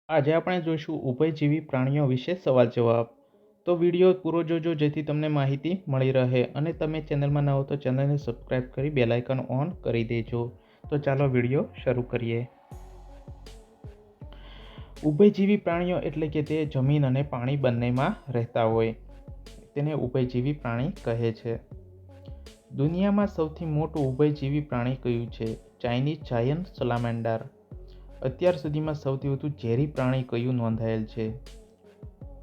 આજે આપણે જોઈશું ઉભયજીવી પ્રાણીઓ વિશે સવાલ જવાબ. તો વિડીયો પૂરો જોજો જેથી તમને માહિતી મળી રહે અને તમે ચેનલમાં ન હો તો ચેનલને સબસ્ક્રાઈબ કરી બેલ આઇકન ઓન કરી દેજો. તો ચાલો વિડીયો શરૂ કરીએ. ઉભયજીવી પ્રાણીઓ એટલે કે તે જમીન અને પાણી બંનેમાં રહેતા હોય તેને ઉભયજીવી પ્રાણી કહે છે. દુનિયામાં સૌથી મોટું ઉભયજીવી પ્રાણી કયું છે? Chinese giant salamander. અત્યાર સુધીમાં સૌથી વધુ ઝેરી પ્રાણી કયું નોંધાયેલ છે?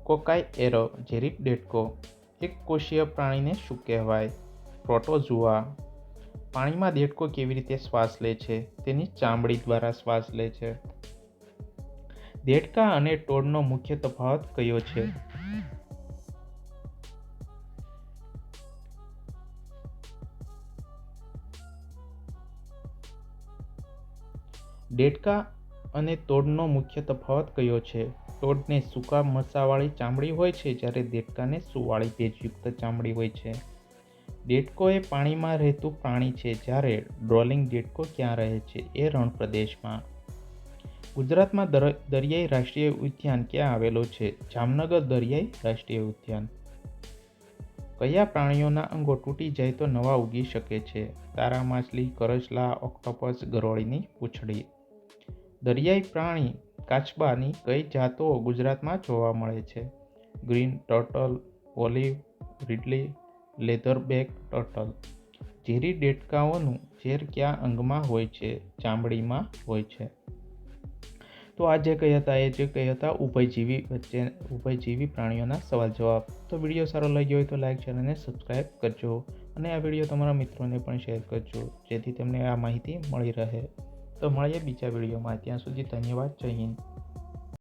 કોકાઈ એરો ઝેરી દેડકો. એક કોષીય પ્રાણીને શું કહેવાય? પ્રોટોઝુઆ. પાણીમાં દેડકો કેવી રીતે શ્વાસ લે છે? તેની ચામડી દ્વારા શ્વાસ લે છે. દેડકા અને ટોળનો મુખ્ય તફાવત કયો છે? દેડકા અને ટોળનો મુખ્ય તફાવત કયો છે? ટોળને સૂકા મસાવાળી ચામડી હોય છે જ્યારે દેડકાને સુવાળી ભેજયુક્ત ચામડી હોય છે. દેડકો એ પાણીમાં રહેતું પ્રાણી છે જ્યારે ડ્રોલિંગ દેડકો ક્યાં રહે છે? એ રણ પ્રદેશમાં. ગુજરાતમાં દરિયાઈ રાષ્ટ્રીય ઉદ્યાન ક્યાં આવેલો છે? જામનગર દરિયાઈ રાષ્ટ્રીય ઉદ્યાન. કયા પ્રાણીઓના અંગો તૂટી જાય તો નવા ઉગી શકે છે? તારા માછલી, કરચલા, ઓક્ટોપસ, ગરોળીની પૂંછડી. દરિયાઈ પ્રાણી કાચબાની કઈ જાતો ગુજરાતમાં જોવા મળે છે? Green turtle, olive ridley, leatherback turtle. ઝેરી દેડકાઓનું ઝેર કયા અંગમાં હોય છે? ચામડીમાં હોય છે. તો આ જે કહી હતા ઉભયજીવી પ્રાણીઓના સવાલ જવાબ. તો વિડીયો સારો લાગ્યો હોય તો લાઈક, ચેનલને સબસ્ક્રાઈબ કરજો અને આ વિડીયો તમારા મિત્રોને પણ શેર કરજો જેથી તેમને આ માહિતી મળી રહે. તો મળીએ બીજા વિડીયોમાં. ત્યાં સુધી ધન્યવાદ. જય હિન્દ.